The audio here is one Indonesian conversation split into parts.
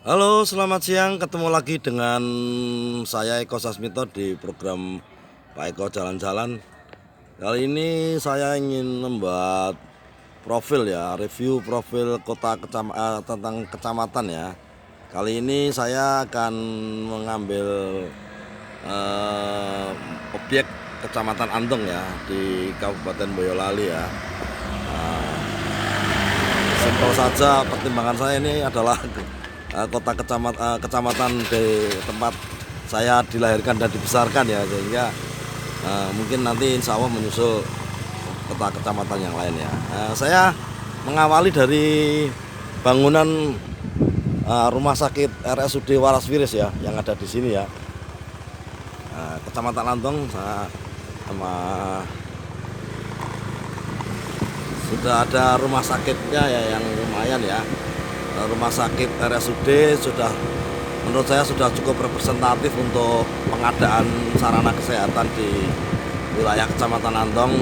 Halo, selamat siang. Ketemu lagi dengan saya Eko Sasmito di program Pak Eko Jalan-Jalan. Kali ini saya ingin membuat profil ya, review profil tentang kecamatan ya. Kali ini saya akan mengambil eh, objek Kecamatan Antong ya di Kabupaten Boyolali ya. Simpel saja, pertimbangan saya ini adalah kecamatan di tempat saya dilahirkan dan dibesarkan ya, sehingga mungkin nanti insya Allah menyusul kecamatan yang lain ya. Saya mengawali dari bangunan rumah sakit RSUD Waras Wiris ya yang ada di sini ya. Kecamatan Antong sama sudah ada rumah sakitnya ya yang lumayan ya. Rumah sakit RSUD sudah, menurut saya sudah cukup representatif untuk pengadaan sarana kesehatan di wilayah Kecamatan Antong.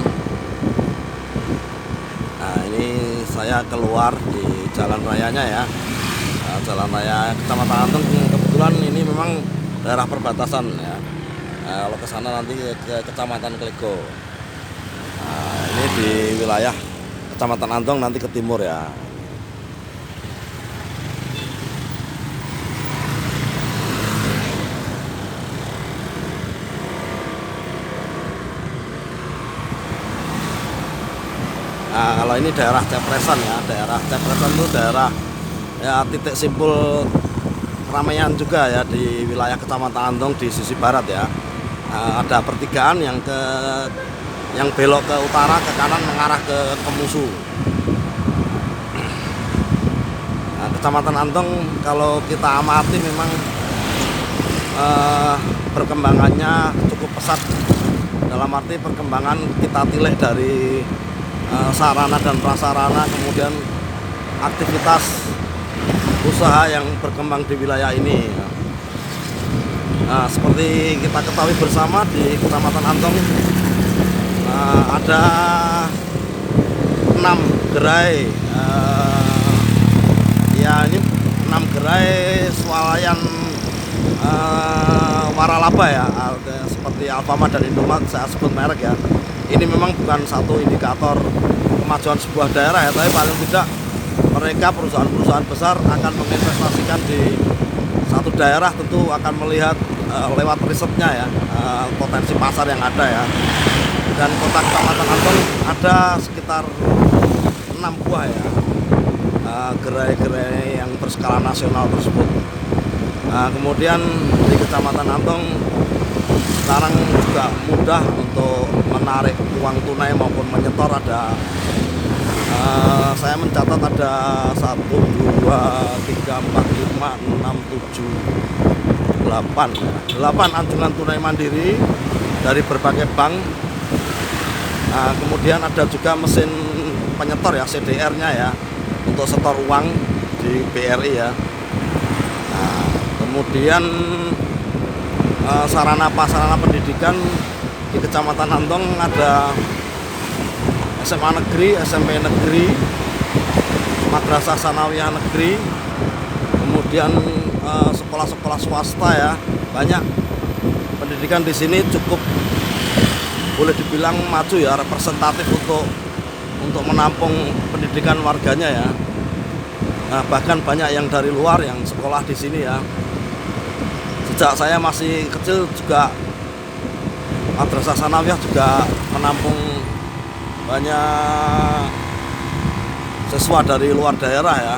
Nah, ini saya keluar di jalan rayanya ya. Jalan raya Kecamatan Antong kebetulan ini memang daerah perbatasan ya. Kalau ke sana nanti ke Kecamatan Klego. Ini di wilayah Kecamatan Antong, nanti ke timur ya. Nah, kalau ini daerah Cepresan ya, daerah Cepresan itu daerah ya titik simpul keramaian juga ya di wilayah Kecamatan Antong di sisi barat ya. Ada pertigaan yang belok ke utara, ke kanan mengarah ke Kemusu. Nah, Kecamatan Antong kalau kita amati memang perkembangannya cukup pesat, dalam arti perkembangan kita tilik dari sarana dan prasarana, kemudian aktivitas usaha yang berkembang di wilayah ini. Nah, seperti kita ketahui bersama di Kecamatan Antong ada 6 gerai ya, ini 6 gerai swalayan waralaba ya, seperti Alfamart dan Indomaret, saya sebut merek ya. Ini memang bukan satu indikator kemajuan sebuah daerah ya, tapi paling tidak mereka perusahaan-perusahaan besar akan menginvestasikan di satu daerah, tentu akan melihat lewat risetnya ya, potensi pasar yang ada ya. Dan kota Kecamatan Antong ada sekitar 6 buah ya gerai-gerai yang berskala nasional tersebut. Kemudian di Kecamatan Antong sekarang juga mudah untuk menarik uang tunai maupun menyetor. Saya mencatat ada 1, 2, 3, 4, 5, 6, 7, 8 anjungan tunai mandiri dari berbagai bank. Kemudian ada juga mesin penyetor ya, CDR-nya ya, untuk setor uang di BRI ya. Kemudian sarana pendidikan di Kecamatan Antong ada SMA negeri, SMP negeri, madrasah sanawiyah negeri, kemudian sekolah-sekolah swasta ya, banyak. Pendidikan di sini cukup boleh dibilang maju ya, representatif untuk menampung pendidikan warganya ya. Nah, bahkan banyak yang dari luar yang sekolah di sini ya. Sejak saya masih kecil juga madrasah sanawiyah juga menampung banyak siswa dari luar daerah ya.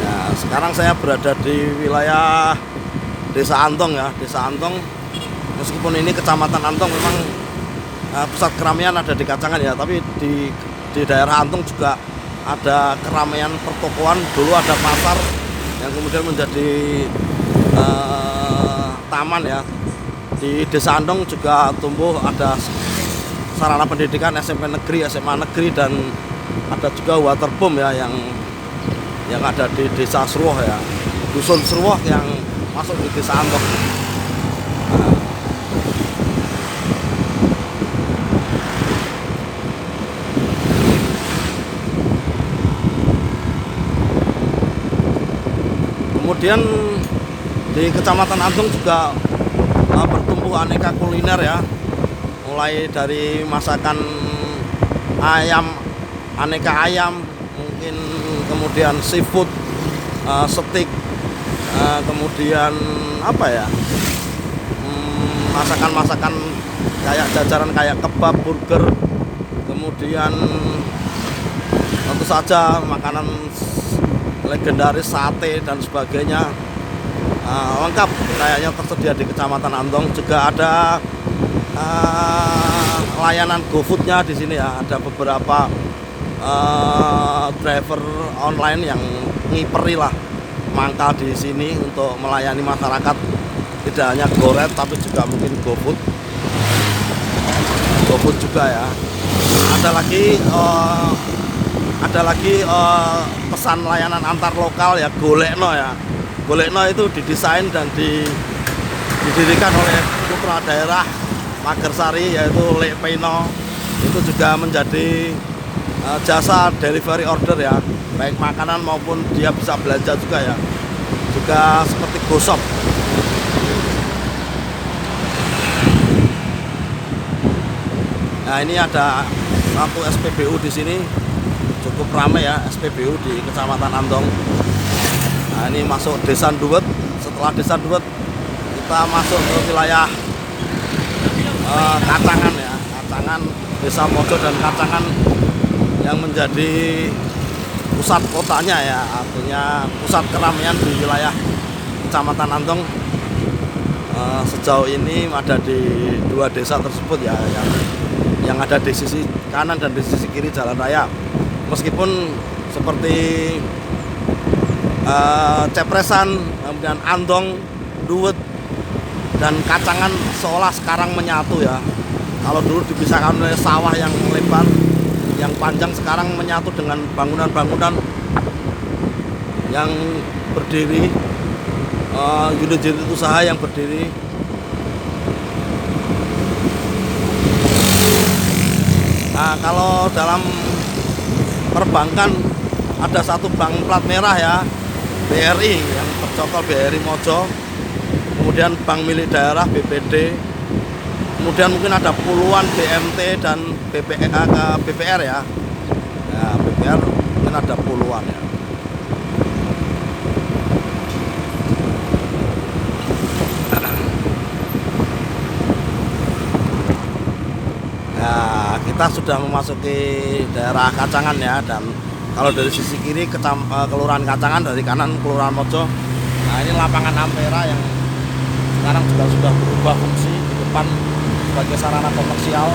Nah, sekarang saya berada di wilayah Desa Antong ya. Desa Antong, meskipun ini Kecamatan Antong memang pusat keramaian ada di Kacangan ya, tapi di daerah Antong juga ada keramaian pertokoan. Dulu ada pasar yang kemudian menjadi taman ya. Di Desa Antong juga tumbuh ada sarana pendidikan SMP negeri, SMA negeri, dan ada juga waterboom ya yang ada di Desa Sruwoh ya, dusun Sruwoh yang masuk di Desa Antong. Kemudian di Kecamatan Andong juga bertumbuh aneka kuliner ya, mulai dari masakan ayam, aneka ayam, mungkin kemudian seafood, steak, kemudian apa ya, masakan-masakan kayak jajaran kayak kebab, burger, kemudian tentu saja makanan legendaris sate dan sebagainya, lengkap kayaknya tersedia di Kecamatan Andong. Juga ada layanan GoFood-nya di sini ya, ada beberapa driver online yang ngiperi lah mangkal di sini untuk melayani masyarakat, tidak hanya GoRed tapi juga mungkin GoFood juga ya. Ada lagi pesan layanan antar lokal ya, Golekno ya. Golekno itu didesain dan didirikan oleh putra daerah Magersari yaitu Lek Peino. Itu juga menjadi jasa delivery order ya, baik makanan maupun dia bisa belanja juga ya, juga seperti GoShop. Nah, ini ada satu SPBU di sini, cukup ramai ya SPBU di Kecamatan Andong. Nah, ini masuk Desa Nduwet. Setelah Desa Nduwet kita masuk ke wilayah Kacangan ya, Kacangan, Desa Mojo dan Kacangan yang menjadi pusat kotanya ya, artinya pusat keramaian di wilayah Kecamatan Andong. Sejauh ini ada di dua desa tersebut ya, yang ada di sisi kanan dan di sisi kiri jalan raya. Meskipun seperti Cepresan, kemudian Andong, Nduwet, dan Kacangan seolah sekarang menyatu ya. Kalau dulu dipisahkan oleh sawah yang lebar, yang panjang, sekarang menyatu dengan bangunan-bangunan yang berdiri, unit-unit usaha yang berdiri. Nah, kalau dalam perbankan ada satu bank plat merah ya, BRI yang bercokol BRI Mojo, kemudian bank milik daerah BPD, kemudian mungkin ada puluhan BMT dan BPR ya. Nah, BPR mungkin ada puluhan ya. Nah, kita sudah memasuki daerah Kacangan ya, dan kalau dari sisi kiri Kelurahan Kacangan, dari kanan Kelurahan Mojo. Nah, ini lapangan Ampera yang sekarang juga sudah berubah fungsi di depan sebagai sarana komersial.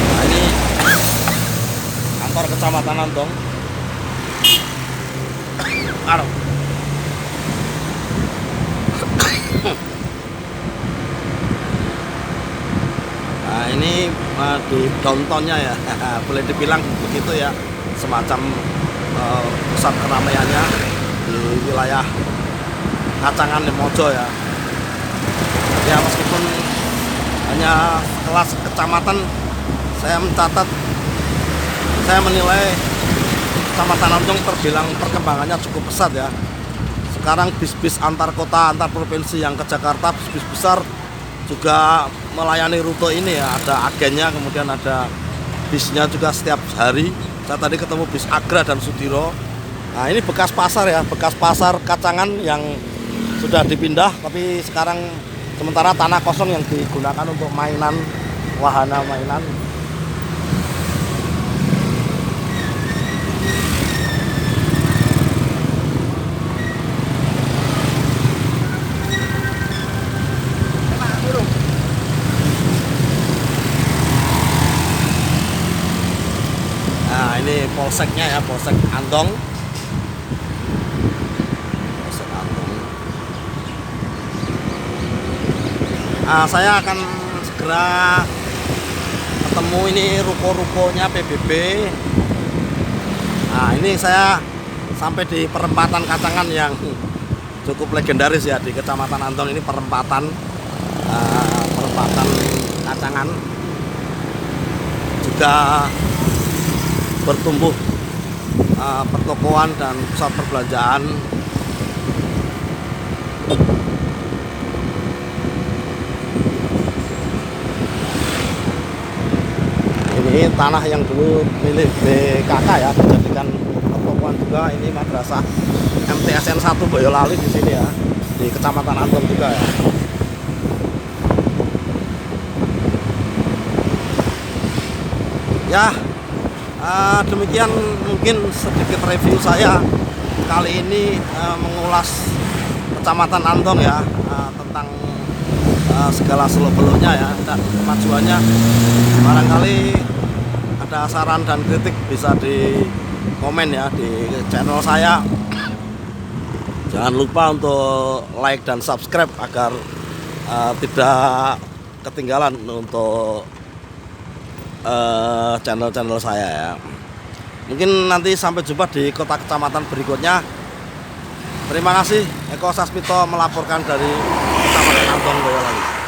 Nah, ini kantor Kecamatan Andong. Aduh. Nah, ini di downtownnya ya, boleh dibilang begitu ya, semacam pusat keramaiannya di wilayah Kacangan di Mojo ya. Ya, meskipun hanya kelas kecamatan, saya menilai Kecamatan Andong terbilang perkembangannya cukup pesat ya. Sekarang bis-bis antar kota, antar provinsi yang ke Jakarta, bis-bis besar juga melayani rute ini ya, ada agennya, kemudian ada bisnya juga setiap hari. Saya tadi ketemu bis Agra dan Sudiro. Nah, ini bekas pasar ya, bekas pasar Kacangan yang sudah dipindah, tapi sekarang sementara tanah kosong yang digunakan untuk mainan, wahana mainan. Nah, ini polseknya ya, Polsek Andong. Polsek Andong. Nah, saya akan segera ketemu ini ruko-rukonya PBB. Nah, ini saya sampai di perempatan Kacangan yang cukup legendaris ya di Kecamatan Andong. Ini perempatan Kacangan. Juga bertumbuh pertokoan dan pusat perbelanjaan. Ini tanah yang dulu milik BKK ya, dijadikan pertokoan juga. Ini madrasah MTSN 1 Boyolali di sini ya, di Kecamatan Andong juga ya. Ya, demikian mungkin sedikit review saya kali ini mengulas Kecamatan Andong ya, tentang segala seluk-beluknya ya dan kemajuannya. Barangkali ada saran dan kritik bisa di komen ya di channel saya. Jangan lupa untuk like dan subscribe agar tidak ketinggalan untuk channel-channel saya ya. Mungkin nanti sampai jumpa di kota kecamatan berikutnya. Terima kasih. Eko Sasmito melaporkan dari Kecamatan Andong, Boyolali.